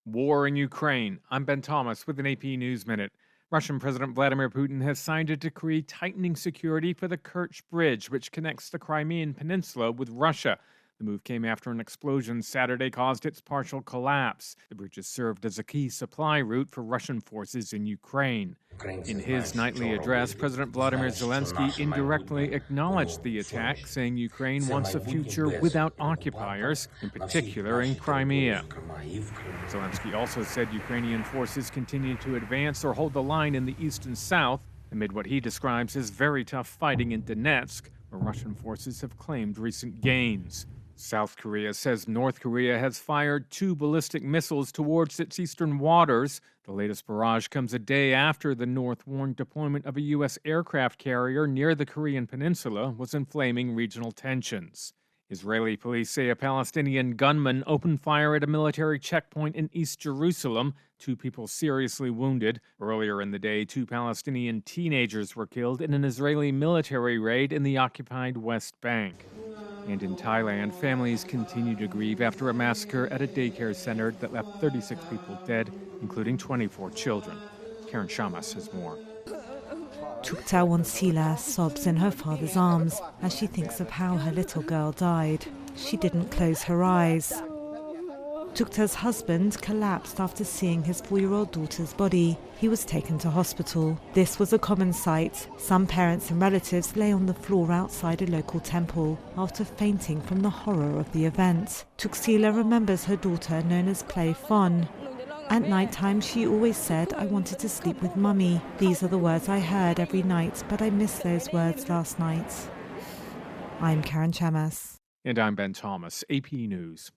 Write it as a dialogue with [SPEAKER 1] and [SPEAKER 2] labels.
[SPEAKER 1] War in Ukraine. I'm Ben Thomas with an AP News Minute. Russian President Vladimir Putin has signed a decree tightening security for the Kerch Bridge, which connects the Crimean Peninsula with Russia. The move came after an explosion Saturday caused its partial collapse. The bridge has served as a key supply route for Russian forces in Ukraine. In his nightly address, President Vladimir Zelensky indirectly acknowledged the attack, saying Ukraine wants a future without occupiers, in particular in Crimea. Zelensky also said Ukrainian forces continue to advance or hold the line in the east and south amid what he describes as very tough fighting in Donetsk, where Russian forces have claimed recent gains. South Korea says North Korea has fired 2 ballistic missiles towards its eastern waters. The latest barrage comes a day after the North warned deployment of a U.S. aircraft carrier near the Korean peninsula was inflaming regional tensions. Israeli police say a Palestinian gunman opened fire at a military checkpoint in East Jerusalem. 2 people seriously wounded. Earlier in the day, 2 Palestinian teenagers were killed in an Israeli military raid in the occupied West Bank. And in Thailand, families continue to grieve after a massacre at a daycare center that left 36 people dead, including 24 children. Karen Shamas has more.
[SPEAKER 2] Tukta Wansila sobs in her father's arms as she thinks of how her little girl died. She didn't close her eyes. Tukta's husband collapsed after seeing his 4-year-old daughter's body. He was taken to hospital. This was a common sight. Some parents and relatives lay on the floor outside a local temple after fainting from the horror of the event. Tuksila remembers her daughter, known as Play Fon. At night time, she always said, "I wanted to sleep with Mummy. These are the words I heard every night, but I missed those words last night." I'm Karen Chamas.
[SPEAKER 1] And I'm Ben Thomas, AP News.